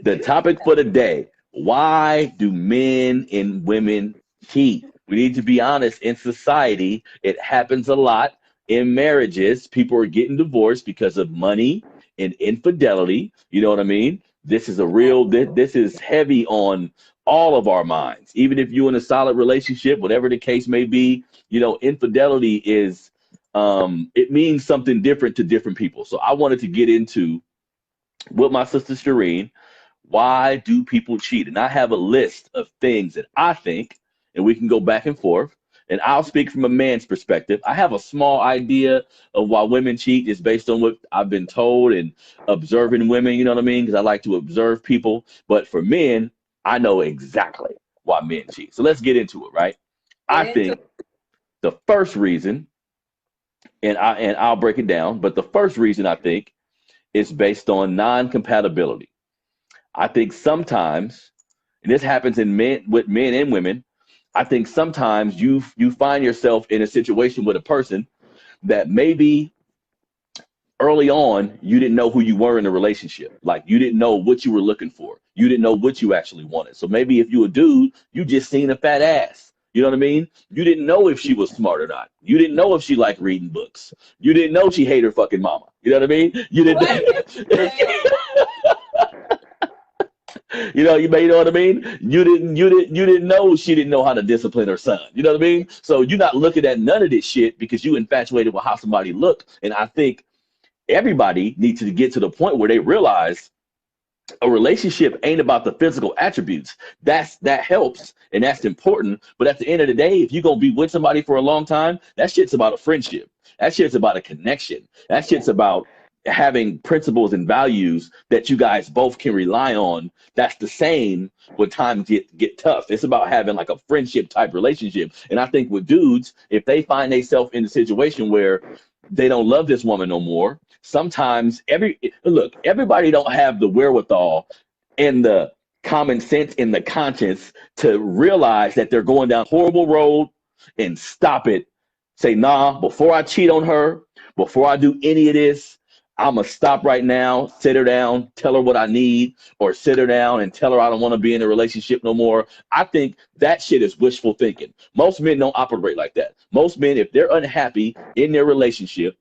The topic for the day: why do men and women cheat? We need to be honest. In society, it happens a lot. In marriages, people are getting divorced because of money and infidelity. You know what I mean? This is a real. This is heavy on all of our minds. Even if you're in a solid relationship, whatever the case may be, infidelity is. It means something different to different people. So I wanted to get into with my sister Cherene, why do people cheat? And I have a list of things that I think, and we can go back and forth. And I'll speak from a man's perspective. I have a small idea of why women cheat. It's based on what I've been told and observing women, you know what I mean? Because I like to observe people. But for men, I know exactly why men cheat. So let's get into it, right? I think the first reason, and I'll break it down, but the first reason I think is based on non-compatibility. I think sometimes, and this happens with men and women, I think sometimes you find yourself in a situation with a person that maybe early on you didn't know who you were in a relationship. Like you didn't know what you were looking for. You didn't know what you actually wanted. So maybe if you a dude, you just seen a fat ass. You know what I mean? You didn't know if she was smart or not. You didn't know if she liked reading books. You didn't know she hated her fucking mama. You know what I mean? You didn't. You know what I mean? You didn't know she didn't know how to discipline her son. You know what I mean? So you're not looking at none of this shit because you infatuated with how somebody looked. And I think everybody needs to get to the point where they realize a relationship ain't about the physical attributes. That helps and that's important. But at the end of the day, if you're gonna be with somebody for a long time, that shit's about a friendship. That shit's about a connection. That shit's about having principles and values that you guys both can rely on. That's the same when times get tough. It's about having like a friendship type relationship. And I think with dudes, if they find themselves in a situation where they don't love this woman no more, sometimes everybody don't have the wherewithal and the common sense and the conscience to realize that they're going down a horrible road and stop it. Say, nah, before I cheat on her, before I do any of this, I'm going to stop right now, sit her down, tell her what I need, or sit her down and tell her I don't want to be in a relationship no more. I think that shit is wishful thinking. Most men don't operate like that. Most men, if they're unhappy in their relationship,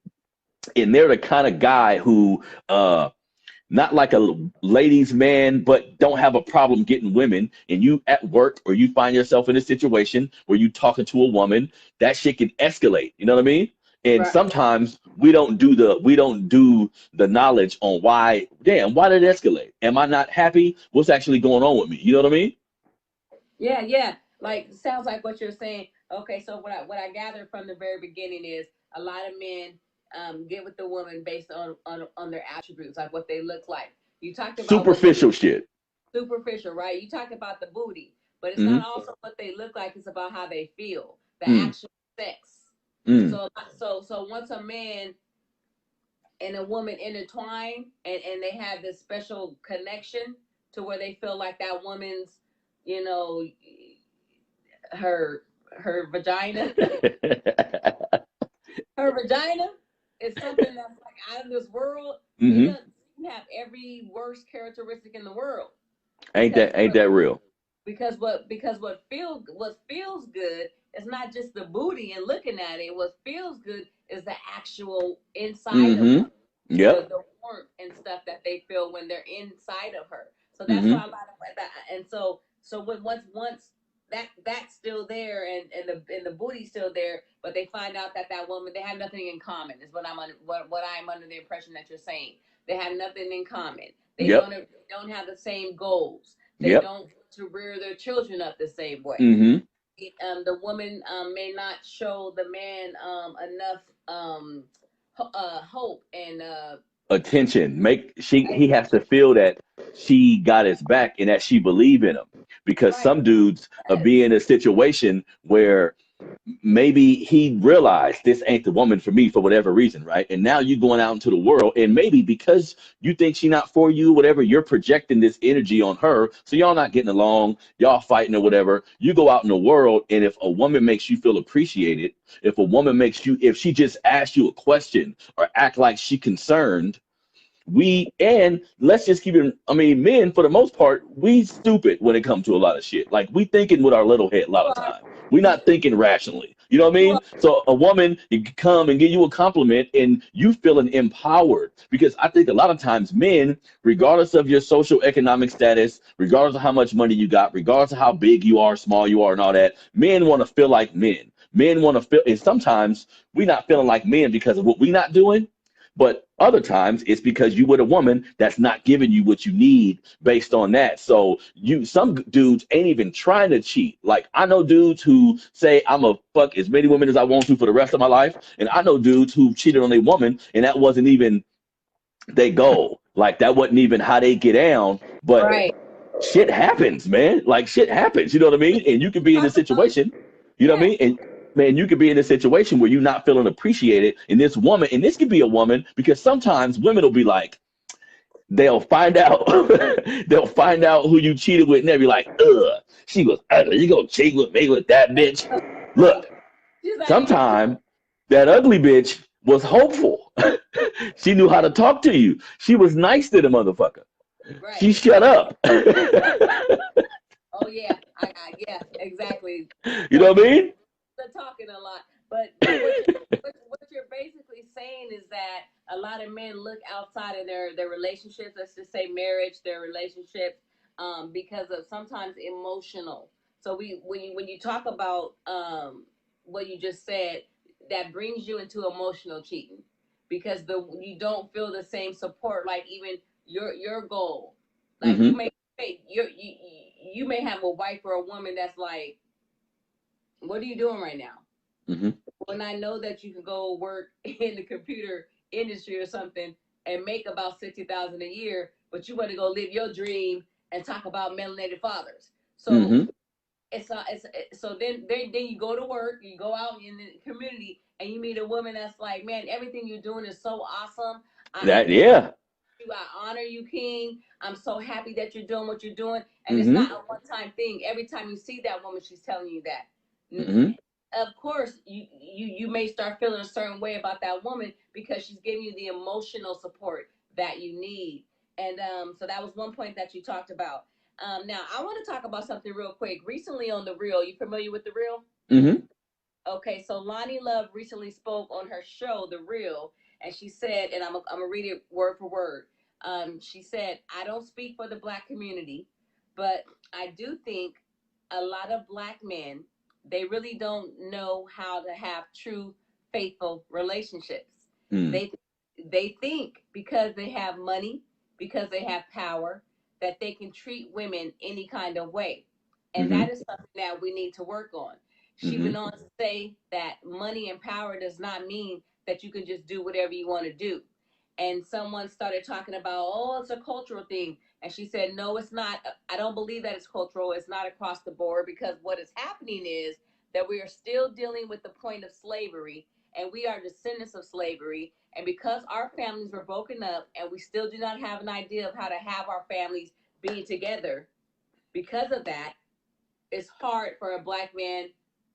and they're the kind of guy who, not like a ladies' man, but don't have a problem getting women, and you at work or you find yourself in a situation where you talking to a woman, that shit can escalate. You know what I mean? And right. Sometimes we don't do the knowledge on why did it escalate? Am I not happy? What's actually going on with me? You know what I mean? Yeah. Like sounds like what you're saying. Okay, so what I gathered from the very beginning is a lot of men get with the woman based on their attributes, like what they look like. You talked about superficial shit. Superficial, right? You talk about the booty, but it's not also what they look like. It's about how they feel, the actual sex. So once a man and a woman intertwine and they have this special connection to where they feel like that woman's, her vagina, her vagina is something that's like out of this world. You have every worst characteristic in the world. Ain't that real? Because what feels good is not just the booty and looking at it. What feels good is the actual inside of her. Yep. The warmth and stuff that they feel when they're inside of her. So that's why a lot of that. And so when once that's still there and the booty's still there, but they find out that woman, they have nothing in common. Is what I'm under the impression that you're saying. They have nothing in common. They don't have the same goals. They don't to rear their children up the same way. The woman may not show the man enough hope and attention. He has to feel that she got his back and that she believe in him. Because some dudes be in a situation where maybe he realized this ain't the woman for me for whatever reason, right? And now you going out into the world, and maybe because you think she not for you, whatever, you're projecting this energy on her. So y'all not getting along, y'all fighting or whatever. You go out in the world, and if a woman makes you feel appreciated, if she just asks you a question or act like she concerned, and let's just keep it, I mean, men, for the most part, we stupid when it comes to a lot of shit. Like, we thinking with our little head a lot of time. We're not thinking rationally. You know what I mean? So a woman, you can come and give you a compliment and you feeling empowered, because I think a lot of times men, regardless of your social economic status, regardless of how much money you got, regardless of how big you are, small you are, and all that, men want to feel like men. Men want to feel, and sometimes we're not feeling like men because of what we're not doing. But other times it's because you with a woman that's not giving you what you need based on that. So some dudes ain't even trying to cheat. Like, I know dudes who say I'm a fuck as many women as I want to for the rest of my life. And I know dudes who cheated on a woman and that wasn't even their goal. Like, that wasn't even how they get down. But shit happens, man. Like, shit happens. You know what I mean? And you can be in a situation, you know what I mean? And man, you could be in a situation where you're not feeling appreciated. And this woman, and this could be a woman, because sometimes women will be like, they'll find out who you cheated with, and they'll be like, ugh, she was ugly. You gonna cheat with me with that bitch? Look, sometimes that ugly bitch was hopeful. She knew how to talk to you. She was nice to the motherfucker. Right. She shut up. Oh yeah, yeah, exactly. You know what I mean? Talking a lot, but what you're basically saying is that a lot of men look outside of their relationships, let's just say marriage, their relationships, because of sometimes emotional. So when you talk about what you just said, that brings you into emotional cheating, because you don't feel the same support, like even your goal, like you may have a wife or a woman that's like, what are you doing right now? Mm-hmm. When I know that you can go work in the computer industry or something and make about $60,000 a year, but you want to go live your dream and talk about melanated fathers. So so then you go to work, you go out in the community, and you meet a woman that's like, man, everything you're doing is so awesome. I honor you, King. I'm so happy that you're doing what you're doing, and it's not a one-time thing. Every time you see that woman, she's telling you that. Mm-hmm. Of course, you may start feeling a certain way about that woman because she's giving you the emotional support that you need. And so that was one point that you talked about. Now, I want to talk about something real quick. Recently on The Real, you familiar with The Real? Mm-hmm. Okay, so Lonnie Love recently spoke on her show, The Real, and she said, and I'm going to read it word for word. She said, I don't speak for the Black community, but I do think a lot of Black men, they really don't know how to have true, faithful relationships. They think because they have money, because they have power, that they can treat women any kind of way. And that is something that we need to work on. She went on to say that money and power does not mean that you can just do whatever you want to do. And someone started talking about, oh, it's a cultural thing. And she said, no, it's not. I don't believe that it's cultural. It's not across the board, because what is happening is that we are still dealing with the point of slavery, and we are descendants of slavery. And because our families were broken up and we still do not have an idea of how to have our families being together, because of that, it's hard for a Black man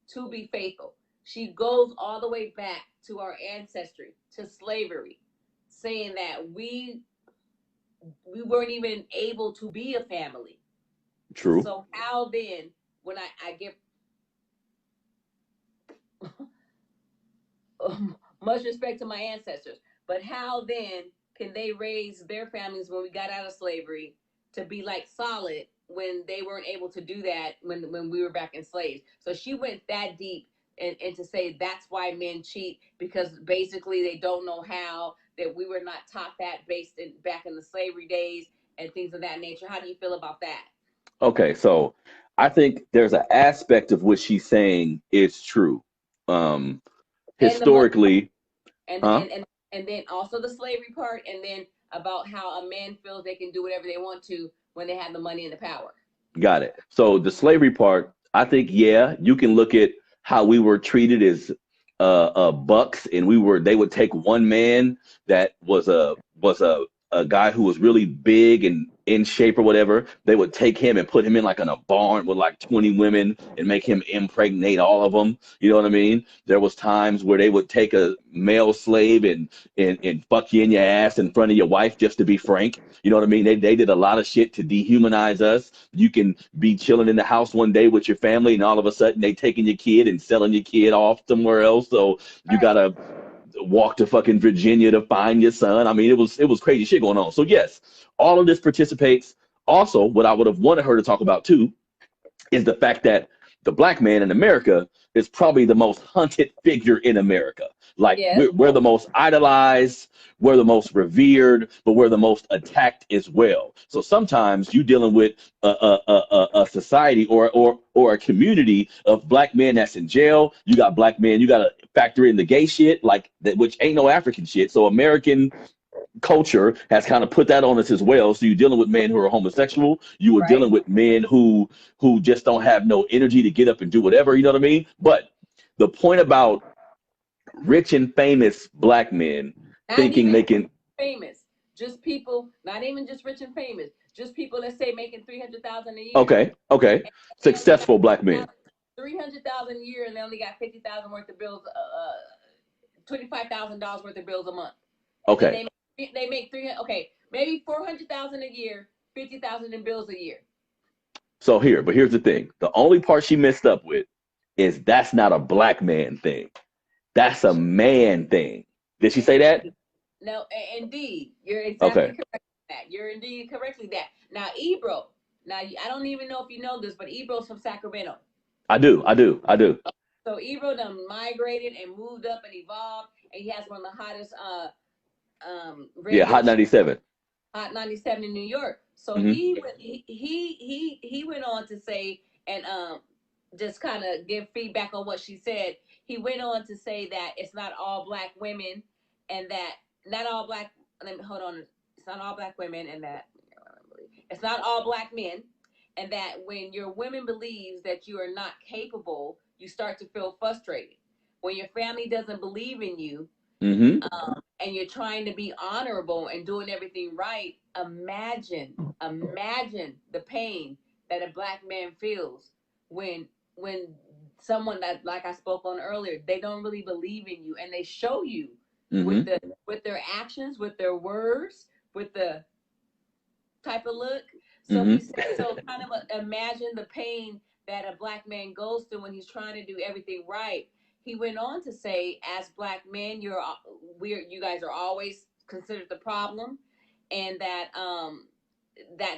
to be faithful. She goes all the way back to our ancestry, to slavery, saying that we weren't even able to be a family. True. So how then, when I get much respect to my ancestors, but how then can they raise their families when we got out of slavery to be like solid when they weren't able to do that when we were back enslaved? So she went that deep and to say that's why men cheat, because basically they don't know how, that we were not taught that back in the slavery days and things of that nature. How do you feel about that? Okay, so I think there's an aspect of what she's saying is true. Historically, and then also the slavery part, and then about how a man feels they can do whatever they want to when they have the money and the power. Got it. So the slavery part, I think, yeah, you can look at how we were treated as bucks, and they would take one man that was a a guy who was really big and in shape or whatever, they would take him and put him in like in a barn with like 20 women and make him impregnate all of them. You know what I mean? There was times where they would take a male slave and fuck you in your ass in front of your wife, just to be frank. You know what I mean? They did a lot of shit to dehumanize us. You can be chilling in the house one day with your family, and all of a sudden they taking your kid and selling your kid off somewhere else. So you gotta walk to fucking Virginia to find your son. I mean, it was crazy shit going on. So yes, all of this participates. Also, what I would have wanted her to talk about too is the fact that the black man in America is probably the most hunted figure in America. Like we're the most idolized, we're the most revered, but we're the most attacked as well. So sometimes you dealing with a society or a community of black men that's in jail. You got black men, you got to factor in the gay shit, like that, which ain't no African shit. So American culture has kind of put that on us as well. So you're dealing with men who are homosexual. You were dealing with men who just don't have no energy to get up and do whatever. You know what I mean? But the point about rich and famous black men not thinking they can famous, just people, not even just rich and famous, just people, let's say, making $300,000 a year. Okay. Successful black men. $300,000 a year, and they only got $50,000 worth of bills, $25,000 worth of bills a month. Okay. They make 300. Okay, maybe 400,000 a year, 50,000 in bills a year. So here's the thing. The only part she messed up with is that's not a black man thing. That's a man thing. Did she say that? No, indeed. You're exactly correct with that. You're indeed correctly that. Now, Ebro. Now, I don't even know if you know this, but Ebro's from Sacramento. I do. So Ebro done migrated and moved up and evolved, and he has one of the hottest Hot 97. Hot 97 in New York. So he went on to say, and just kind of give feedback on what she said. He went on to say that it's not all black women, and that not all black. Hold on, it's not all black women, and that it's not all black men, and that when your woman believes that you are not capable, you start to feel frustrated. When your family doesn't believe in you, and you're trying to be honorable and doing everything right, imagine the pain that a black man feels when someone that, like I spoke on earlier, they don't really believe in you, and they show you with their actions, with their words, with the type of look. So he said, so kind of imagine the pain that a black man goes through when he's trying to do everything right. He went on to say, as black men, you guys are always considered the problem, and that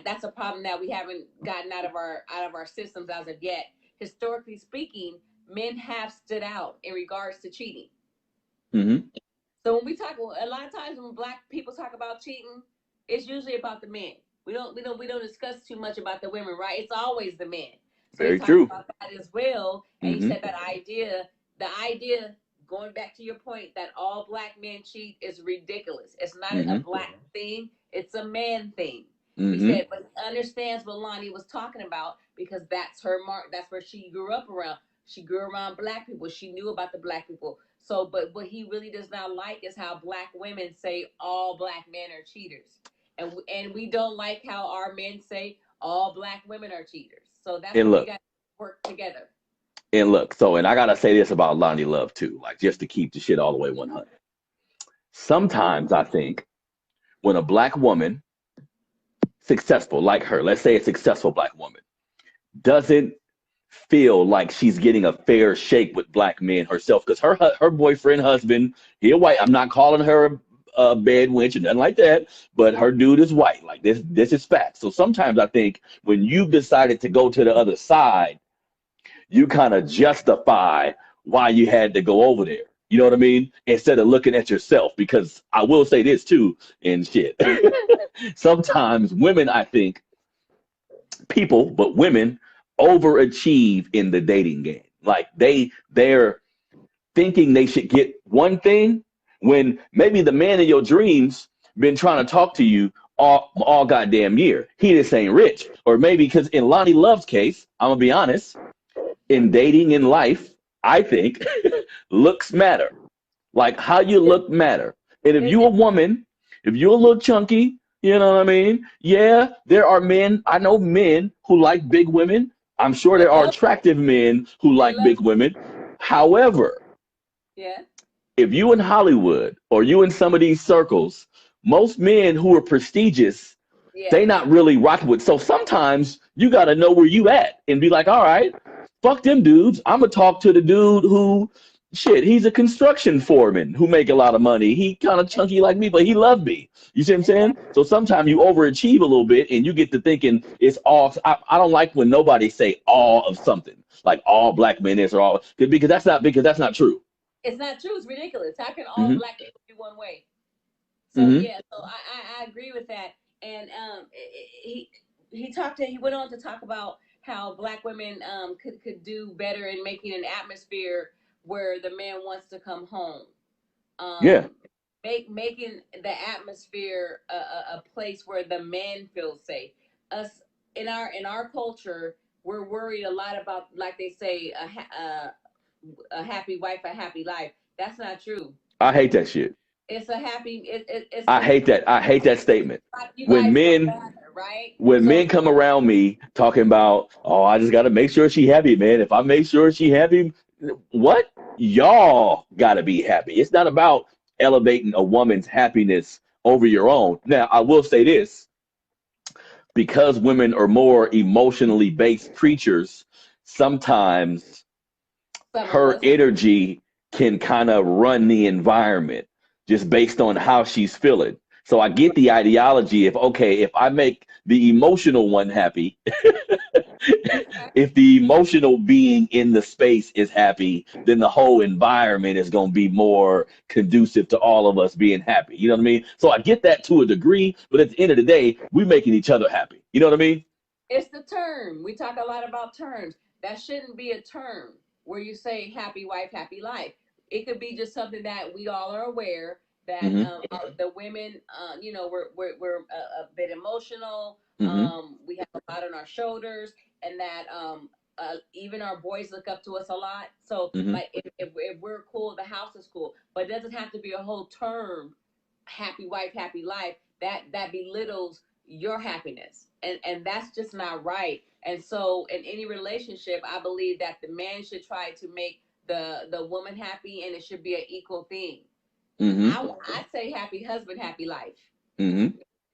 that's a problem that we haven't gotten out of our systems as of yet. Historically speaking, men have stood out in regards to cheating. So when we talk, a lot of times when black people talk about cheating, it's usually about the men. We don't discuss too much about the women, right? It's always the men. So very true. About that as well, and you said that the idea, going back to your point, that all black men cheat is ridiculous. It's not a black thing; it's a man thing. He said, but he understands what Lonnie was talking about because that's her mark. That's where she grew up around. She grew around black people. She knew about the black people. So, but what he really does not like is how black women say all black men are cheaters, and we don't like how our men say all black women are cheaters. So that's what we got to work together. And look, and I gotta say this about Lonnie Love too, like just to keep the shit all the way 100. Sometimes I think when a black woman, successful like her, let's say a successful black woman, doesn't feel like she's getting a fair shake with black men herself, because her boyfriend, husband, he a white. I'm not calling her a bad wench or nothing like that, but her dude is white. Like this is fact. So sometimes I think when you've decided to go to the other side, you kind of justify why you had to go over there. You know what I mean? Instead of looking at yourself, because I will say this too, and shit. Sometimes women, I think, women overachieve in the dating game. Like they're thinking they should get one thing when maybe the man of your dreams been trying to talk to you all goddamn year. He just ain't rich. Or maybe because in Lonnie Love's case, I'm gonna be honest, in dating, in life, I think looks matter. Like how you look matter. And if you a woman if you're a little chunky, you know what I mean? Yeah, there are men. I know men who like big women. I'm sure They there are love attractive men who they like love big women. However, yeah. if you in Hollywood or you in some of these circles, most men who are prestigious, they Yes. not really rocking with. So sometimes you got to know where you at and be like, all right, fuck them dudes. I'm gonna talk to the dude who, shit, he's a construction foreman who make a lot of money. He kind of chunky like me, but he loved me. You see what I'm saying? So sometimes you overachieve a little bit and you get to thinking it's all. I don't like when nobody say all of something like all black men is or all because that's not true. It's not true. It's ridiculous. How can all Hmm. black people be one way? So Hmm. yeah, so I agree with that. And he went on to talk about how black women could do better in making an atmosphere where the man wants to come home. Yeah. Um, making the atmosphere a place where the man feels safe. Us in our culture, we're worried a lot about, like they say, a happy wife, a happy life. That's not true. I hate that shit. It's a happy. I hate that. I hate that statement. You When guys know men better, right? when So men come around me talking about, oh, I just gotta make sure she happy, man. If I make sure she happy, what? Y'all gotta be happy. It's not about elevating a woman's happiness over your own. Now, I will say this, because women are more emotionally based creatures, sometimes some of her us, energy can kind of run the environment just based on how she's feeling. So I get the ideology of, okay, if I make the emotional one happy, if the emotional being in the space is happy, then the whole environment is going to be more conducive to all of us being happy. You know what I mean? So I get that to a degree, but at the end of the day, we're making each other happy. You know what I mean? it's the term. We talk a lot about terms. That shouldn't be a term where you say happy wife, happy life. It could be just something that we all are aware that Hmm. the women, we're a bit emotional. Hmm. We have a lot on our shoulders, and that even our boys look up to us a lot. So, Hmm. like, if we're cool, the house is cool, but it doesn't have to be a whole term. Happy wife, happy life. That belittles your happiness, and that's just not right. And so in any relationship, I believe that the man should try to make the woman happy, and it should be an equal thing. Hmm. I say happy husband, happy life. Hmm.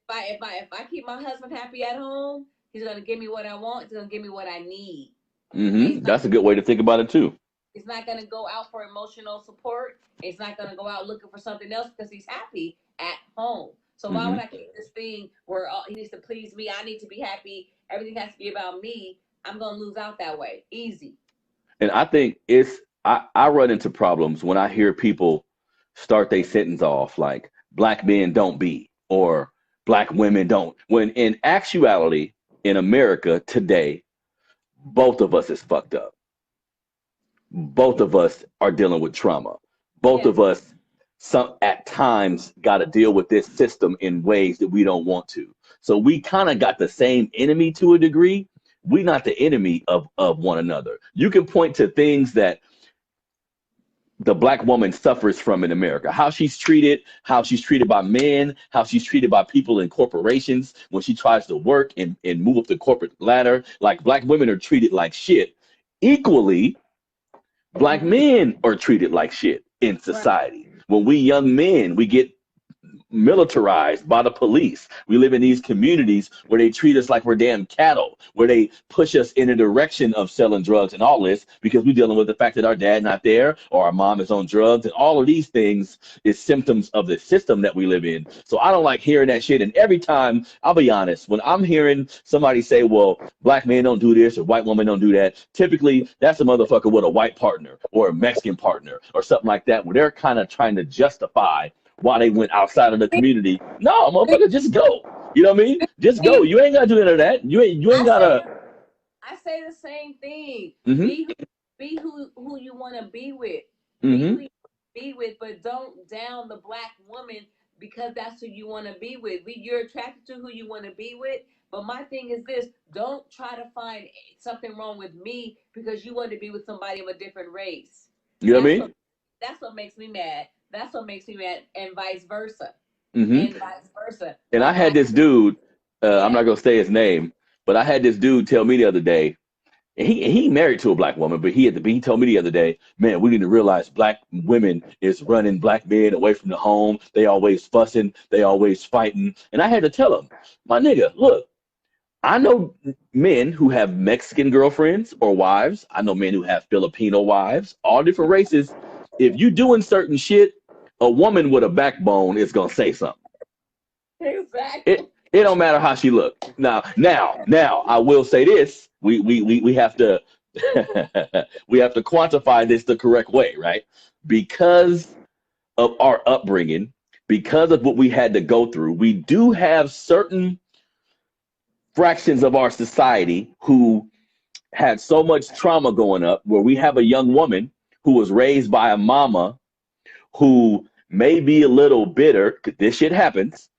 If I keep my husband happy at home, he's gonna give me what I want. He's gonna give me what I need. And Hmm. That's a good way to think about it too. he's not gonna go out for emotional support. He's not gonna go out looking for something else because he's happy at home. So why would Hmm. I keep this thing where he needs to please me? I need to be happy. Everything has to be about me. I'm gonna lose out that way. Easy. And I think I run into problems when I hear people start their sentence off like black men don't be or black women don't. When in actuality, in America today, both of us is fucked up. Both of us are dealing with trauma. Both Yes. of us some at times got to deal with this system in ways that we don't want to. So we kind of got the same enemy to a degree. We're not the enemy of one another. You can point to things that the black woman suffers from in America. How she's treated by men, how she's treated by people in corporations when she tries to work and move up the corporate ladder. Like black women are treated like shit. Equally, black Mm-hmm. men are treated like shit in Right. society. When we young men, we get militarized by the police. We live in these communities where they treat us like we're damn cattle, where they push us in a direction of selling drugs and all this because we're dealing with the fact that our dad not there or our mom is on drugs, and all of these things is symptoms of the system that we live in. So I don't like hearing that shit. And every time, I'll be honest, when I'm hearing somebody say, well, black men don't do this or white women don't do that, typically that's a motherfucker with a white partner or a Mexican partner or something like that, where they're kind of trying to justify why they went outside of the community. No, motherfucker, just go. You know what I mean? Just go. You ain't gotta do any of that. You ain't I say gotta. I say the same thing. Mm-hmm. Be who you want to be with. Be who Mm-hmm. you be with, but don't down the black woman because that's who you want to be with. You're attracted to who you want to be with. But my thing is this: don't try to find something wrong with me because you want to be with somebody of a different race. You know what I That's what mean? that's what makes me mad. That's what makes me mad, and vice versa. and vice versa. And I Like had this dude, I'm yeah. not gonna say his name, but I had this dude tell me the other day, and he married to a black woman, but he told me the other day, man, we need to realize black women is running black men away from the home. They always fussing, they always fighting. And I had to tell him, my nigga, look, I know men who have Mexican girlfriends or wives. I know men who have Filipino wives, all different races. If you doing certain shit, a woman with a backbone is gonna say something. Exactly. It don't matter how she look. Now, I will say this: we have to we have to quantify this the correct way, right? Because of our upbringing, because of what we had to go through, we do have certain fractions of our society who had so much trauma going up, where we have a young woman who was raised by a mama who may be a little bitter. 'Cause this shit happens.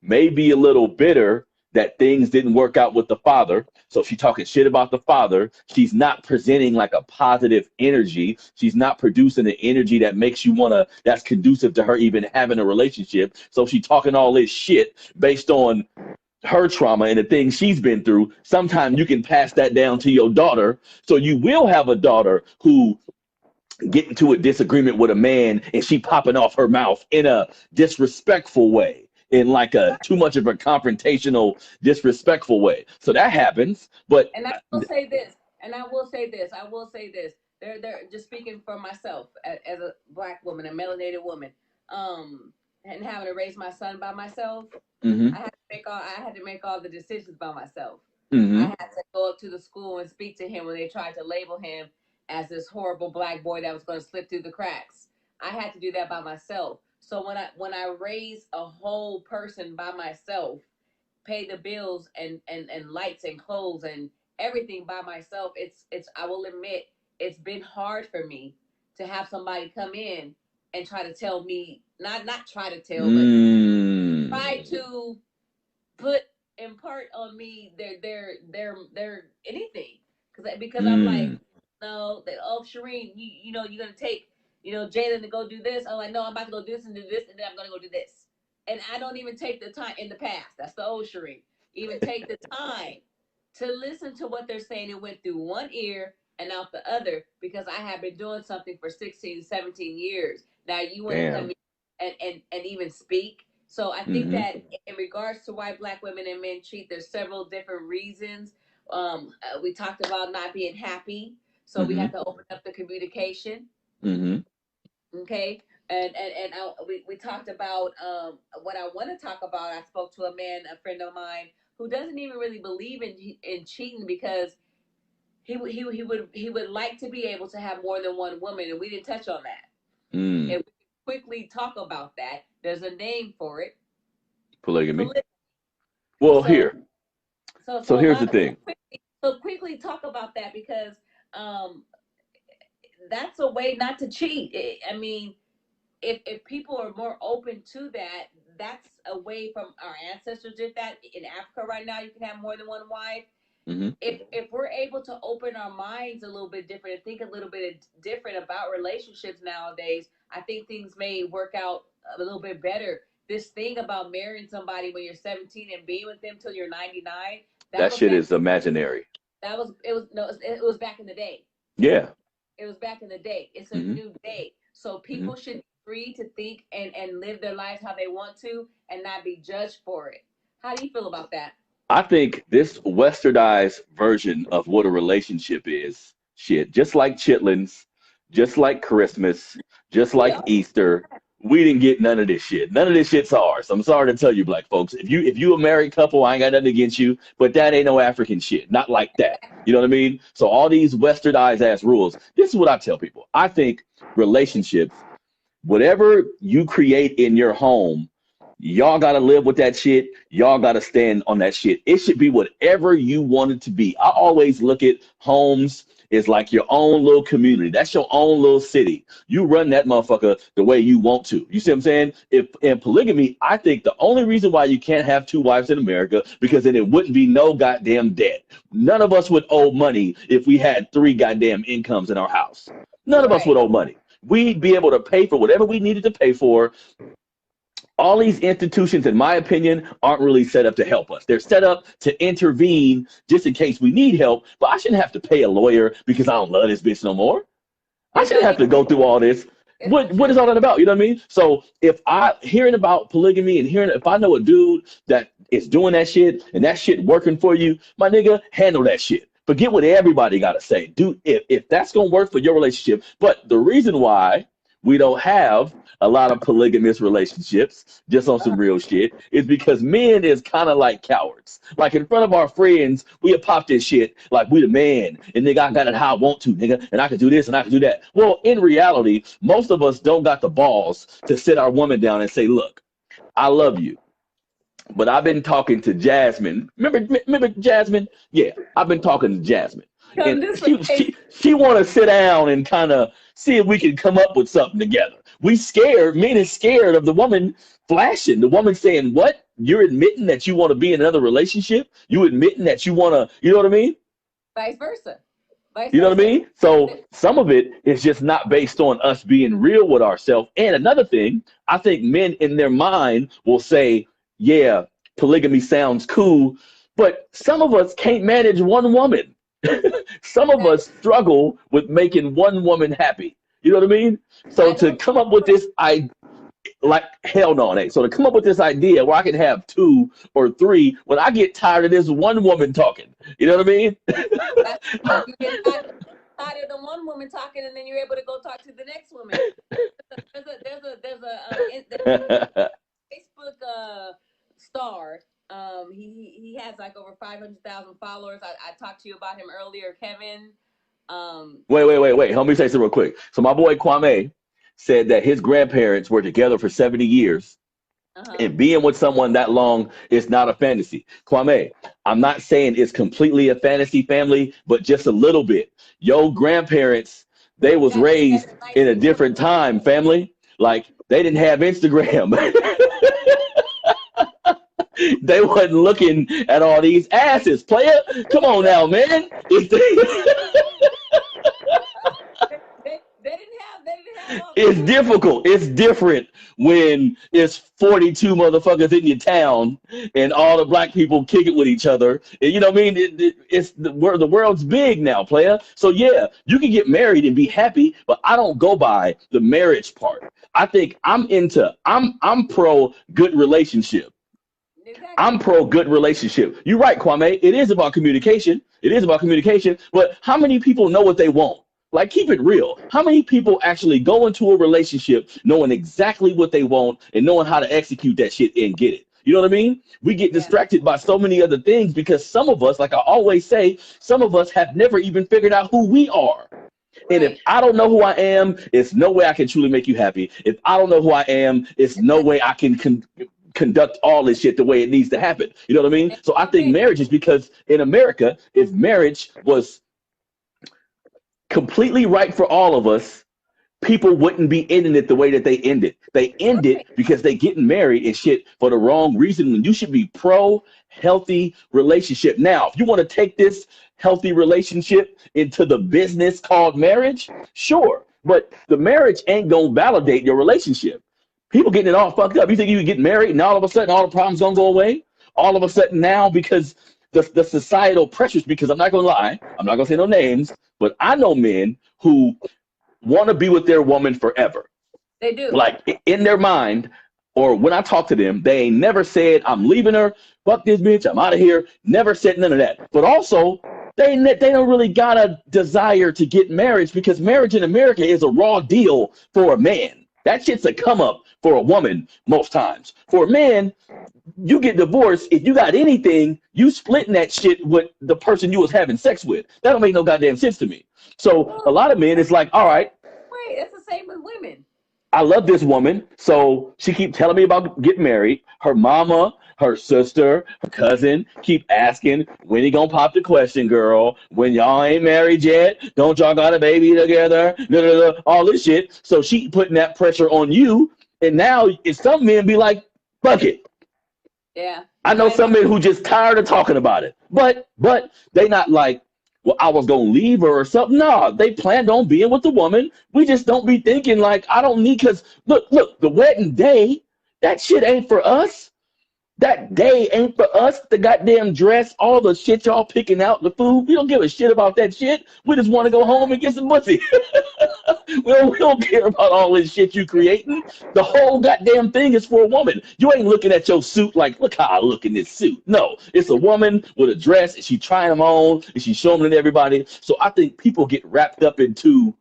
May be a little bitter that things didn't work out with the father. So she's talking shit about the father. She's not presenting like a positive energy. She's not producing an energy that makes you want to, that's conducive to her even having a relationship. So she's talking all this shit based on her trauma and the things she's been through. Sometimes you can pass that down to your daughter. So you will have a daughter who get into a disagreement with a man and she popping off her mouth in a disrespectful way, in like a too much of a confrontational, disrespectful way. So that happens. But And I will say this, I will say this. They're just speaking for myself as a black woman, a melanated woman, and having to raise my son by myself. mm-hmm, I had to make all the decisions by myself. I mm-hmm, had to go up to the school and speak to him when they tried to label him as this horrible black boy that was going to slip through the cracks. I had to do that by myself. So when I raise a whole person by myself, pay the bills and lights and clothes and everything by myself, it's I will admit it's been hard for me to have somebody come in and try to tell me, not try to tell, but try to put impart on me their anything, because I'm like, no, Cherene, you're gonna take Jalen to go do this. I'm like, no, I'm about to go do this and do this, and then I'm gonna go do this, and I don't even take the time in the past. That's the old Cherene. Even take the time to listen to what they're saying. It went through one ear and out the other, because I have been doing something for 16, 17 years. Now you want to come in and even speak. So I think that in regards to why black women and men cheat, there's several different reasons. We talked about not being happy, so we have to open up the communication. Okay, we talked about what I want to talk about. I spoke to a friend of mine, who doesn't even really believe in cheating, because he would like to be able to have more than one woman, and we didn't touch on that. And we can quickly talk about that. There's a name for it. polygamy. Well, so here's the thing. Quickly talk about that, because that's a way not to cheat. I mean, if people are more open to that, that's a way from our ancestors did that. In Africa right now, you can have more than one wife. If we're able to open our minds a little bit different and think a little bit different about relationships nowadays, I think things may work out a little bit better. This thing about marrying somebody when you're 17 and being with them till you're 99, that shit is imaginary. It was back in the day. Yeah. It was back in the day. It's a new day. So people should be free to think and live their lives how they want to, and not be judged for it. How do you feel about that? I think this westernized version of what a relationship is, shit, just like chitlins, just like Christmas, just like Easter, we didn't get none of this shit. None of this shit's ours. I'm sorry to tell you, black folks. If you a married couple, I ain't got nothing against you, but that ain't no African shit. Not like that. You know what I mean? So all these westernized ass rules. This is what I tell people. I think relationships, whatever you create in your home, y'all got to live with that shit. Y'all got to stand on that shit. It should be whatever you want it to be. I always look at homes as like your own little community. That's your own little city. You run that motherfucker the way you want to. You see what I'm saying? If in polygamy, I think the only reason why you can't have two wives in America, because then it wouldn't be no goddamn debt. None of us would owe money if we had 3 goddamn incomes in our house. None of us would owe money. We'd be able to pay for whatever we needed to pay for all these institutions, in my opinion, aren't really set up to help us. They're set up to intervene just in case we need help. But I shouldn't have to pay a lawyer because I don't love this bitch no more. I shouldn't have to go through all this. What is all that about? You know what I mean? So if I hearing about polygamy and if I know a dude that is doing that shit and that shit working for you, my nigga, handle that shit. Forget what everybody got to say. Dude, if that's going to work for your relationship. But the reason why we don't have a lot of polygamous relationships, just on some real shit, is because men is kind of like cowards. Like in front of our friends, we have popped this shit like we the man, and nigga, I got it how I want to, nigga, and I can do this and I can do that. Well, in reality, most of us don't got the balls to sit our woman down and say, look, I love you, but I've been talking to Jasmine. Remember Jasmine? Yeah, I've been talking to Jasmine. And she want to sit down and kind of see if we can come up with something together. We scared, men is scared of the woman flashing, the woman saying, what? You're admitting that you want to be in another relationship? You admitting that you want to, you know what I mean? Vice versa. You know what I mean? So some of it is just not based on us being real with ourselves. And another thing, I think men in their mind will say, yeah, polygamy sounds cool, but some of us can't manage one woman. Some of us struggle with making one woman happy. You know what I mean? So to come up with this, hell no, Nate. So to come up with this idea where I can have 2 or 3 when I get tired of this one woman talking. You know what I mean? You get tired of the one woman talking, and then you're able to go talk to the next woman. There's a Facebook star. He has like over 500,000 followers. I talked to you about him earlier, Kevin. Wait. Help me say something real quick. So my boy Kwame said that his grandparents were together for 70 years. And being with someone that long is not a fantasy. Kwame, I'm not saying it's completely a fantasy family, but just a little bit. Your grandparents, they was raised in a different time, family. Like, they didn't have Instagram. They wasn't looking at all these asses, player. Come on now, man. It's difficult. It's different when it's 42 motherfuckers in your town and all the black people kick it with each other. And you know what I mean? It's the world's big now, player. So yeah, you can get married and be happy, but I don't go by the marriage part. I think I'm pro good relationship. Exactly. I'm pro good relationship. You're right, Kwame. It is about communication. But how many people know what they want? Like, keep it real. How many people actually go into a relationship knowing exactly what they want and knowing how to execute that shit and get it? You know what I mean? We get distracted by so many other things because some of us, like I always say, some of us have never even figured out who we are. And if I don't know who I am, it's no way I can truly make you happy. If I don't know who I am, it's no way I can conduct all this shit the way it needs to happen. You know what I mean? So I think marriage is because in America, if marriage was completely right for all of us, people wouldn't be ending it the way that they end it. They end it because they getting married and shit for the wrong reason when you should be pro healthy relationship. Now, if you want to take this healthy relationship into the business called marriage, sure. But the marriage ain't gonna validate your relationship. People getting it all fucked up. You think you can get married and all of a sudden all the problems gonna go away? All of a sudden now because the societal pressures, because I'm not gonna lie, I'm not gonna say no names, but I know men who want to be with their woman forever. They do. Like in their mind, or when I talk to them, they ain't never said, I'm leaving her, fuck this bitch, I'm out of here. Never said none of that. But also, they don't really got a desire to get married because marriage in America is a raw deal for a man. That shit's a come up for a woman most times. For a man, you get divorced, if you got anything, you splitting that shit with the person you was having sex with. That don't make no goddamn sense to me. So a lot of men, it's like, all right. Wait, it's the same with women. I love this woman, so she keep telling me about getting married. Her mama, her sister, her cousin keep asking, when he gonna pop the question, girl? When y'all ain't married yet? Don't y'all got a baby together? All this shit. So she putting that pressure on you, and now some men be like, fuck it. Yeah. I know some men who just tired of talking about it, but they not like, well, I was gonna leave her or something. No, they planned on being with the woman. We just don't be thinking like, I don't need, because look, the wedding day That shit ain't for us. That day ain't for us. The goddamn dress, all the shit y'all picking out, the food. We don't give a shit about that shit. We just want to go home and get some pussy. We don't care about all this shit you creating. The whole goddamn thing is for a woman. You ain't looking at your suit like, look how I look in this suit. No, it's a woman with a dress, and she trying them on, and she's showing them to everybody. So I think people get wrapped up into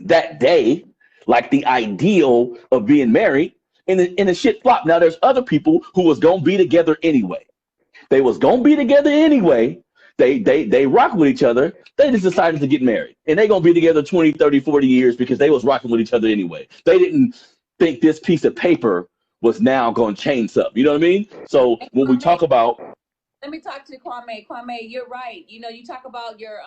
that day, like the ideal of being married, and the shit flop. Now there's other people who was gonna be together anyway. They was gonna be together anyway. They rock with each other. They just decided to get married, and they gonna be together 20, 30, 40 years because they was rocking with each other anyway. They didn't think this piece of paper was now gonna change something. You know what I mean? So And when we talk Kwame, about, let me talk to Kwame. Kwame, you're right. You know, you talk about your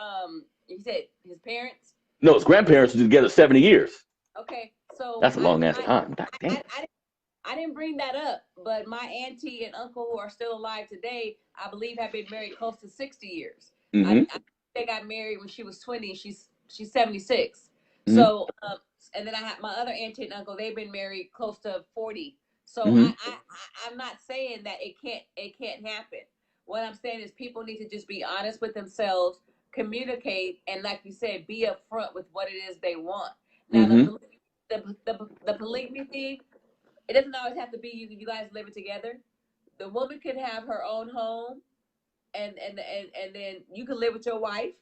you said his parents. no, his grandparents were together 70 years. Okay, so That's a long ass time. God damn. I didn't bring that up, but my auntie and uncle who are still alive today, I believe, have been married close to 60 years. Mm-hmm. They got married when she was 20. She's 76. Mm-hmm. So, and then I have my other auntie and uncle. They've been married close to 40. So Mm-hmm. I'm not saying that it can't happen. What I'm saying is people need to just be honest with themselves, communicate, and like you said, be upfront with what it is they want. Now, Mm-hmm. the polygamy thing, it doesn't always have to be you guys living together. The woman could have her own home, and then you can live with your wife,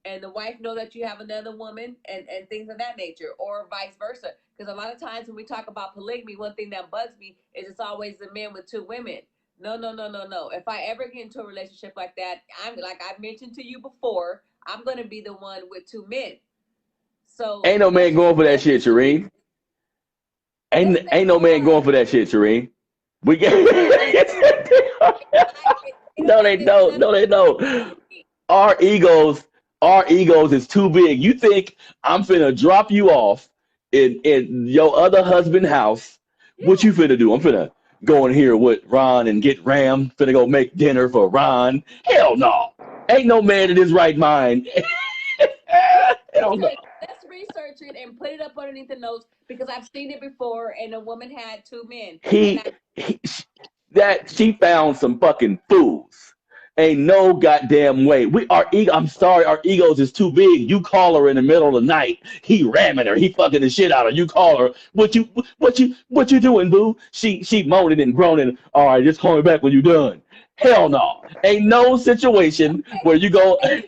and the wife know that you have another woman, and things of that nature, or vice versa. Because a lot of times when we talk about polygamy, one thing that bugs me is it's always the men with two women. No, no, no, no, no. If I ever get into a relationship like that, I'm like I mentioned to you before, I'm gonna be the one with two men. So Ain't no man going for that shit, Cherene. yes, Ain't no man going for that shit, Cherene. We get no, they don't. No, they don't. Our egos, our egos is too big. You think I'm finna drop you off in your other husband house? What you finna do? I'm finna go in here with Ron and get Ram. Finna go make dinner for Ron. Hell no. Ain't no man in his right mind. Hell no. Let's research it and put it up underneath the notes because I've seen it before, and a woman had two men. He that she found some fucking fools. Ain't no goddamn way. I'm sorry, our egos is too big. You call her in the middle of the night, he ramming her, he fucking the shit out of her. You call her, what you doing, boo? She moaning and groaning. All right, just call me back when you done. Hell no. Ain't no situation where you go. I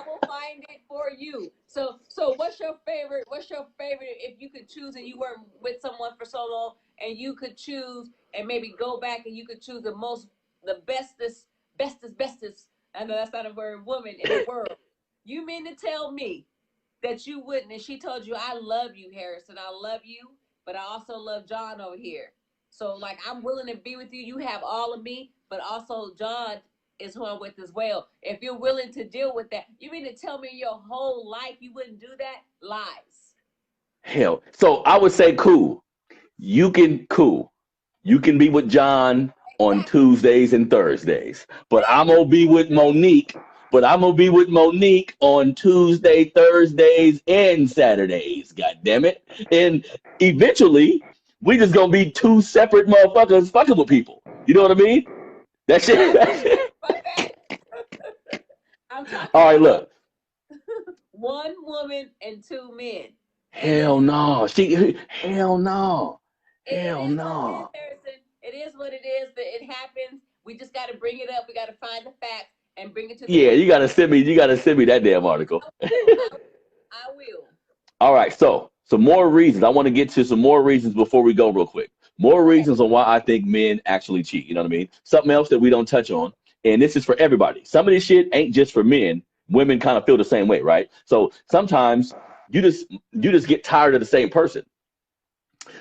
will find it for you. So what's your favorite? What's your favorite if you could choose and you were with someone for so long and you could choose and maybe go back and you could choose the bestest. I know that's not a word, woman in the world. You mean to tell me that you wouldn't? And she told you, I love you, Harrison. I love you, but I also love John over here. So like I'm willing to be with you. You have all of me, but also John is who I'm with as well. If you're willing to deal with that, you mean to tell me your whole life you wouldn't do that? Lies. Hell. So I would say cool. Cool. You can be with John on Exactly. Tuesdays and Thursdays. But I'm gonna be with Monique. But I'm gonna be with Monique on Tuesday, Thursdays, and Saturdays. God damn it. And eventually we just gonna be two separate motherfuckers fucking with people. You know what I mean? That shit. I'm talking All right, look. one woman and two men. Hell no. Hell no. Hell It is what it no. is, Harrison. It is what it is. That it happens. We just got to bring it up. We got to find the facts and bring it to the. Yeah, you gotta send me that damn article. I will. All right, so some more reasons. I want to get to some more reasons before we go real quick. More reasons on why I think men actually cheat. You know what I mean? Something else that we don't touch on, and this is for everybody. Some of this shit ain't just for men. Women kind of feel the same way, right? So sometimes you just get tired of the same person.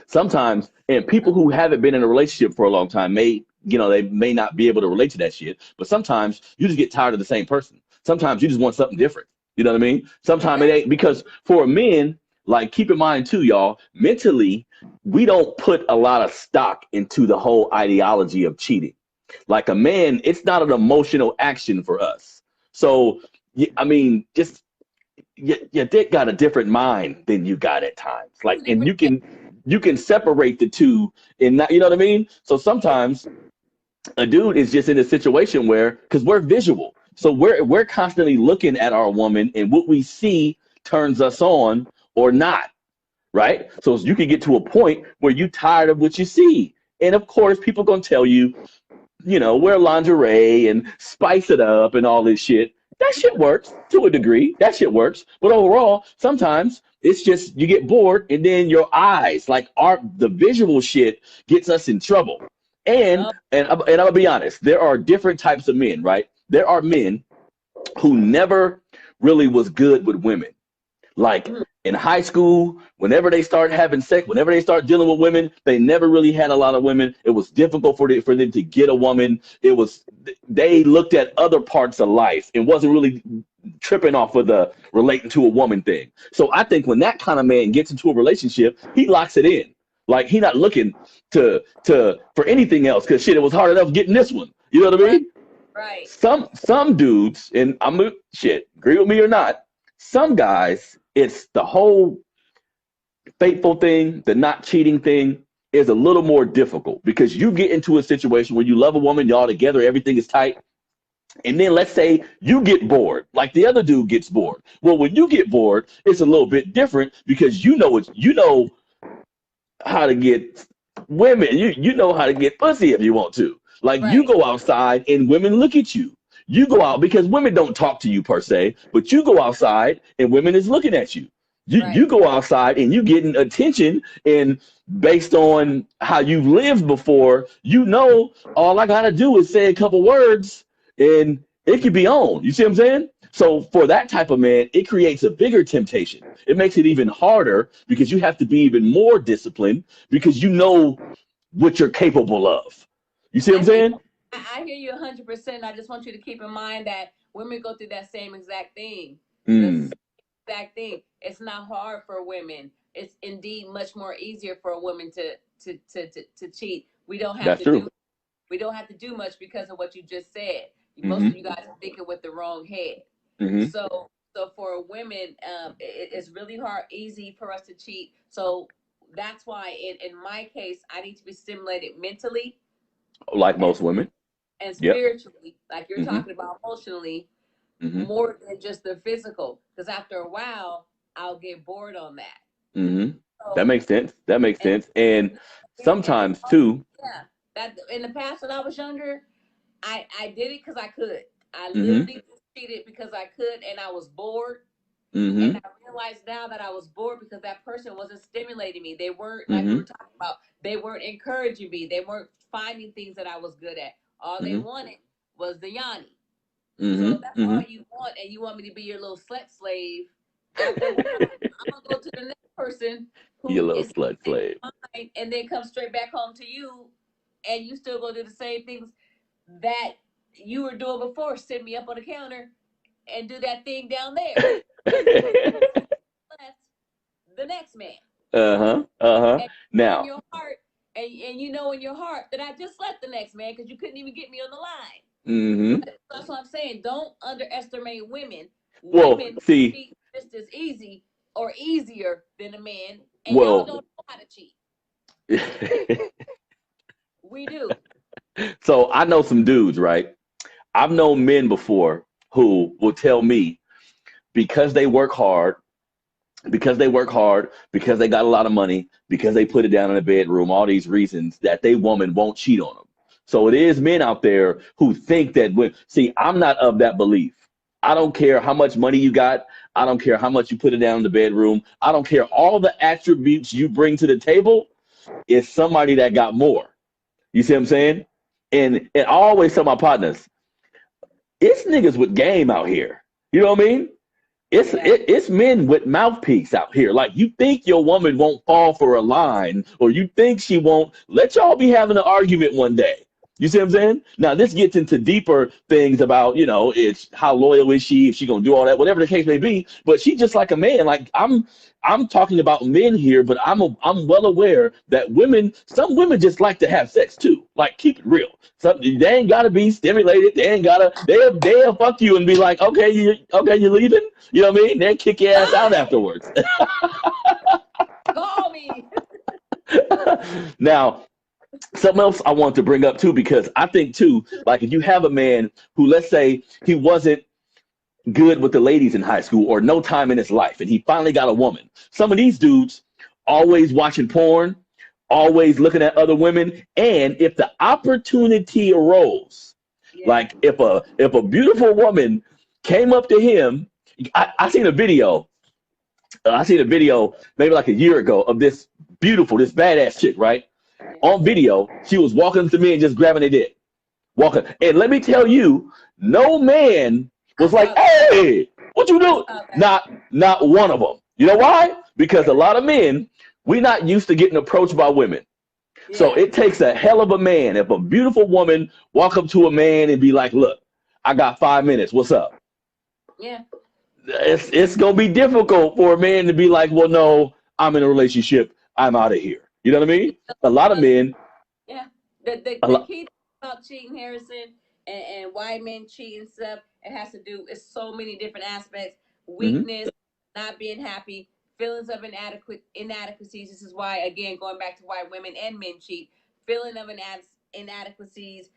Sometimes, and people who haven't been in a relationship for a long time they may not be able to relate to that shit. But sometimes you just get tired of the same person. Sometimes you just want something different. You know what I mean? Sometimes it ain't, because for men, like, keep in mind too, y'all, mentally, we don't put a lot of stock into the whole ideology of cheating. Like a man, it's not an emotional action for us. So, I mean, just your dick got a different mind than you got at times. Like, and you can you can separate the two and not, you know what I mean? So sometimes a dude is just in a situation where, because we're visual, so we're constantly looking at our woman, and what we see turns us on or not, right? So you can get to a point where you tired of what you see, and of course people gonna tell you, wear lingerie and spice it up and all this shit. That shit works to a degree. That shit works. But overall, sometimes it's just you get bored, and then your eyes, like the visual shit, gets us in trouble. And I'm gonna be honest, there are different types of men, right? There are men who never really was good with women. Like in high school, whenever they start having sex, whenever they start dealing with women, they never really had a lot of women. It was difficult for them to get a woman. They looked at other parts of life and wasn't really tripping off of the relating to a woman thing. So I think when that kind of man gets into a relationship, he locks it in. Like he not looking for anything else, because shit, it was hard enough getting this one. You know what I mean? Right. Some dudes, and agree with me or not, some guys, it's the whole faithful thing, the not cheating thing is a little more difficult, because you get into a situation where you love a woman, y'all together, everything is tight. And then let's say you get bored, like the other dude gets bored. Well, when you get bored, it's a little bit different, because you know how to get women. You know how to get pussy if you want to. Like right. You go outside and women look at you. You go out, because women don't talk to you per se, but you go outside and women is looking at you. You go outside and you getting attention, and based on how you've lived before, all I gotta do is say a couple words and it could be on. You see what I'm saying? So for that type of man, it creates a bigger temptation. It makes it even harder, because you have to be even more disciplined, because you know what you're capable of. You see what I'm saying? I hear you 100%. I just want you to keep in mind that women go through that same exact thing. Exact thing. It's not hard for women. It's indeed much more easier for a woman to cheat. We don't have we don't have to do much because of what you just said. Most of you guys are thinking with the wrong head. So for women, it's really easy for us to cheat. So that's why in my case, I need to be stimulated mentally, like most women, and spiritually, like you're talking about, emotionally, more than just the physical. Because after a while, I'll get bored on that. So, that makes sense. And sometimes too. Yeah, that in the past when I was younger, I did it because I could. I literally cheated because I could, and I was bored. And I realized now that I was bored because that person wasn't stimulating me. They weren't, like we were talking about, they weren't encouraging me. They weren't finding things that I was good at. All they wanted was the Yanni. So that's all you want, and you want me to be your little slut slave. After I'm going to go to the next person who your little slut slave, and then come straight back home to you, and you still go do the same things that you were doing before. Sit me up on the counter and do that thing down there. The next man. Now, in your heart, and you know in your heart that I just left the next man because you couldn't even get me on the line. That's what I'm saying. Don't underestimate women. Women cheat just as easy or easier than a man, and y'all don't know how to cheat. We do. So I know some dudes, right? I've known men before who will tell me, because they work hard, because they got a lot of money, because they put it down in the bedroom, all these reasons, that they woman won't cheat on them. So it is men out there who think that I'm not of that belief. I don't care how much money you got. I don't care how much you put it down in the bedroom. I don't care all the attributes you bring to the table. It's somebody that got more. You see what I'm saying? And I always tell my partners, it's niggas with game out here. You know what I mean? It's men with mouthpiece out here. Like, you think your woman won't fall for a line, or you think she won't. Let y'all be having an argument one day. You see what I'm saying? Now, this gets into deeper things about, it's how loyal is she, if she gonna do all that, whatever the case may be. But she just like a man. Like, I'm talking about men here, but I'm well aware that some women just like to have sex too. Like, keep it real. They ain't gotta be stimulated. They'll fuck you and be like, okay, you're leaving. You know what I mean? They'll kick your ass out afterwards. Call me. Now, something else I want to bring up too, because I think too, like if you have a man who, let's say, he wasn't good with the ladies in high school or no time in his life, and he finally got a woman. Some of these dudes always watching porn, always looking at other women, and if the opportunity arose, Yeah. like if a beautiful woman came up to him, I seen a video. I seen a video maybe like a year ago of this beautiful, this badass chick, right? Yeah. On video, she was walking to me and just grabbing a dick. Walking. And let me tell you, no man was like, hey, what you do? Not one of them. You know why? Because a lot of men, we're not used to getting approached by women. Yeah. So it takes a hell of a man. If a beautiful woman walk up to a man and be like, look, I got 5 minutes. What's up? Yeah. It's gonna be difficult for a man to be like, well, no, I'm in a relationship. I'm out of here. You know what I mean? A lot of men. Yeah. The key about cheating, Harrison, and why men cheat and stuff, it has to do with so many different aspects. Weakness, not being happy, feelings of inadequacies. This is why, again, going back to why women and men cheat, feeling of inadequacies,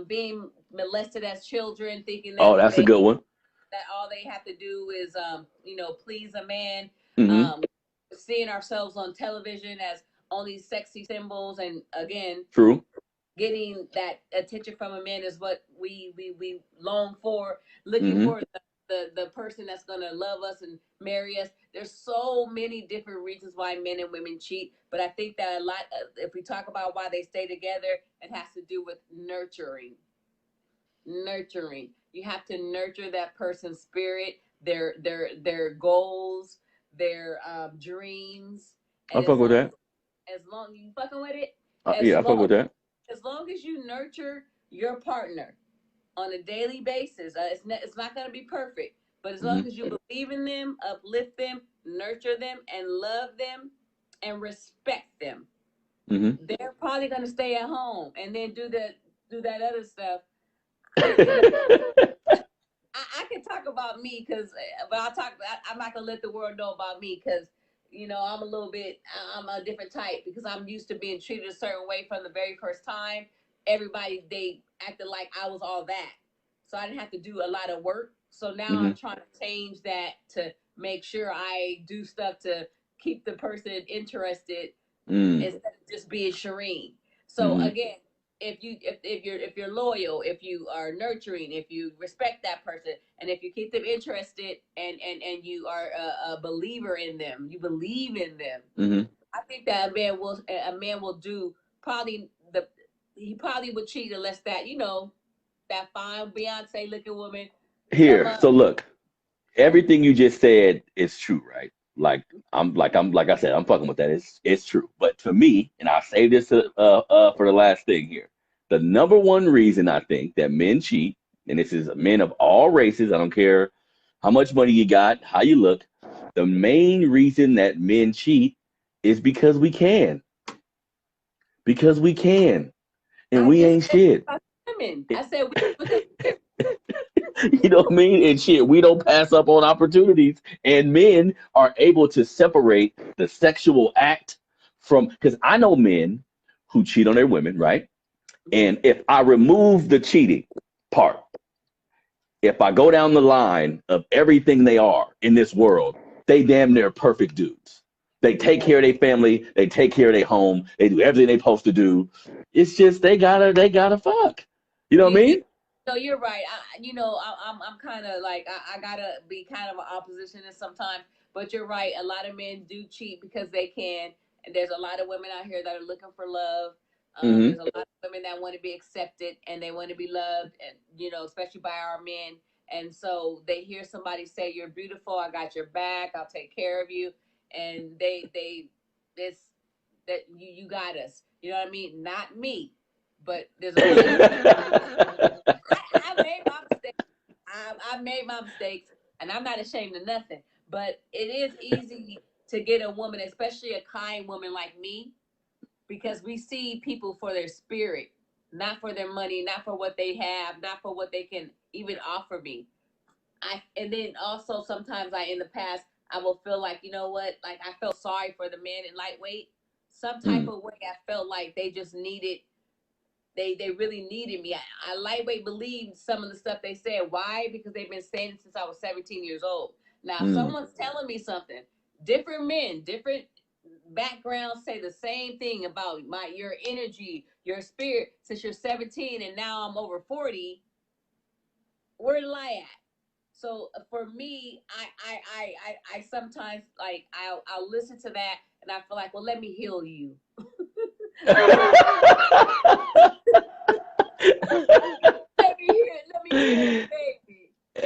being molested as children, thinking Oh, that's a good one. that all they have to do is please a man, Mm-hmm. seeing ourselves on television as only sexy symbols, and again, True. getting that attention from a man is what we long for, looking Mm-hmm. for the person that's going to love us and marry us. There's so many different reasons why men and women cheat, but I think that a lot if we talk about why they stay together, it has to do with nurturing. You have to nurture that person's spirit, their goals, their dreams, I and fuck with that. as long you fucking with it, Yeah, I fuck with that. as long as you nurture your partner on a daily basis, it's not going to be perfect, but as Mm-hmm. long as you believe in them, uplift them, nurture them, and love them, and respect them, Mm-hmm. they're probably going to stay at home and then do that other stuff. I can talk about me because, but I'm not gonna let the world know about me because, I'm a different type because I'm used to being treated a certain way from the very first time. Everybody they acted like I was all that, so I didn't have to do a lot of work. So now Mm-hmm. I'm trying to change that to make sure I do stuff to keep the person interested Mm. instead of just being Cherene. So Mm-hmm. again, if you're loyal, if you are nurturing, if you respect that person, and if you keep them interested, and you are a believer in them, you believe in them. Mm-hmm. I think that a man will do probably the he probably would cheat unless that fine Beyonce looking woman come Here, up. so look, everything you just said is true, right? Like I said, I'm fucking with that. It's true. But for me, and I'll save this for the last thing here. The number one reason I think that men cheat, and this is men of all races, I don't care how much money you got, how you look, the main reason that men cheat is because we can. Because we can. And I we just ain't said shit. about women. I said because You know what I mean? And shit, we don't pass up on opportunities. And men are able to separate the sexual act from, because I know men who cheat on their women, right? And if I remove the cheating part, if I go down the line of everything they are in this world, they damn near perfect dudes. They take care of their family, they take care of their home, they do everything they supposed to do. It's just they gotta fuck. You know what I you mean? no, you're right. I'm kind of like I gotta be kind of an oppositionist sometimes, but you're right. A lot of men do cheat because they can, and there's a lot of women out here that are looking for love. Mm-hmm. There's a lot of women that want to be accepted and they want to be loved, and especially by our men. And so they hear somebody say, "You're beautiful. I got your back. I'll take care of you," and they this that you got us. You know what I mean? Not me, but there's a lot of I made my mistakes. I made my mistakes, and I'm not ashamed of nothing. But it is easy to get a woman, especially a kind woman like me, because we see people for their spirit, not for their money, not for what they have, not for what they can even offer me. And then also sometimes in the past I will feel like, you know what, like I felt sorry for the men in lightweight. some type of way, I felt like they just needed, they really needed me. I lightweight believed some of the stuff they said. Why? Because they've been saying it since I was 17 years old. Now, if someone's telling me something, different men, different backgrounds say the same thing about your energy, your spirit, since you're 17 and now I'm over 40, where the lie at? So for me, I sometimes like I'll listen to that and I feel like, well, let me heal you. Let me heal, baby. I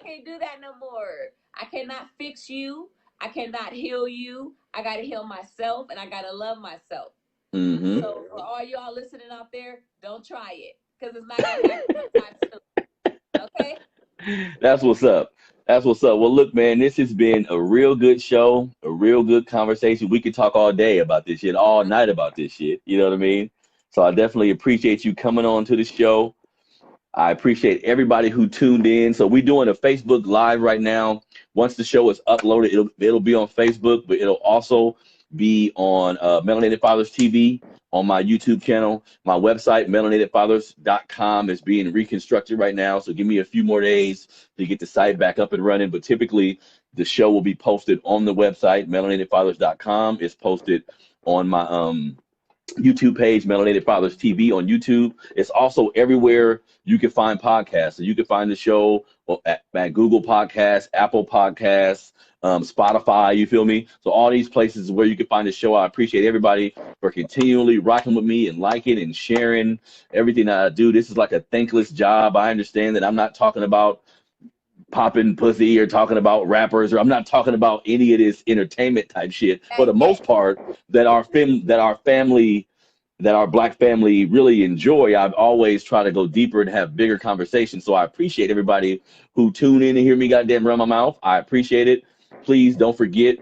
can't do that no more. I cannot fix you. I cannot heal you. I gotta heal myself and I gotta love myself. So for all y'all listening out there, don't try it because it's not gonna happen anytime soon. Okay? That's what's up. That's what's up. Well, look, man, this has been a real good show, a real good conversation. We could talk all day about this shit, all night about this shit. You know what I mean? So I definitely appreciate you coming on to the show. I appreciate everybody who tuned in. So we're doing a Facebook Live right now. Once the show is uploaded, it'll be on Facebook, but it'll also be on Melanated Fathers TV on my YouTube channel. My website, melanatedfathers.com, is being reconstructed right now. So give me a few more days to get the site back up and running. But typically, the show will be posted on the website, melanatedfathers.com. It's posted on my YouTube page, Melanated Fathers TV on YouTube. It's also everywhere you can find podcasts. So you can find the show at Google Podcasts, Apple Podcasts, Spotify, you feel me? So all these places where you can find the show. I appreciate everybody for continually rocking with me and liking and sharing everything that I do. This is like a thankless job. I understand that I'm not talking about popping pussy or talking about rappers, or I'm not talking about any of this entertainment type shit. For the most part, that our Black family really enjoy, I've always tried to go deeper and have bigger conversations. So I appreciate everybody who tune in and hear me goddamn run my mouth. I appreciate it. Please don't forget,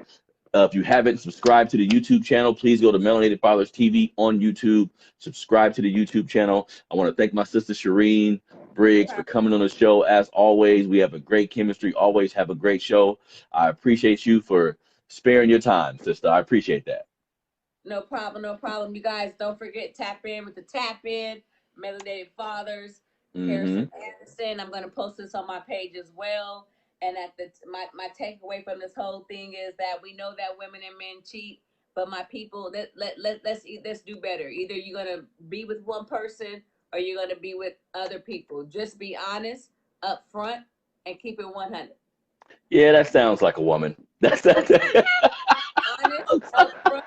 if you haven't subscribed to the YouTube channel, please go to Melanated Fathers TV on YouTube. Subscribe to the YouTube channel. I want to thank my sister Cherene Briggs for coming on the show. As always, we have a great chemistry. Always have a great show. I appreciate you for sparing your time, sister. I appreciate that. No problem, no problem. You guys don't forget, tap in with the Tap In, Melanated Fathers, Harrison Anderson. I'm going to post this on my page as well. And my takeaway from this whole thing is that we know that women and men cheat, but my people, let's do better. Either you're going to be with one person or you're going to be with other people. Just be honest up front and keep it 100. Yeah, that sounds like a woman. That's honest up front.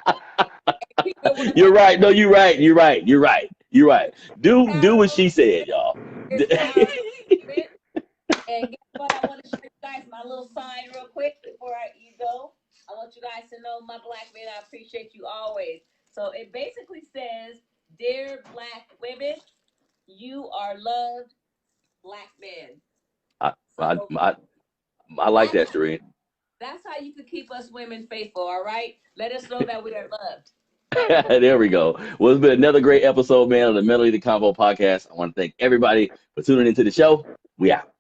You're right. No, you're right. You're right. You're right. You're right. Do what she said, y'all. And guess what? I want to show you guys my little sign real quick before you go. I want you guys to know, my Black men, I appreciate you always. So it basically says, "Dear Black women, you are loved, Black men." I like that, Cherene. That's how you can keep us women faithful, all right? Let us know that we are loved. There we go. Well, it's been another great episode, man, of the Melanated Convo Podcast. I want to thank everybody for tuning into the show. We out.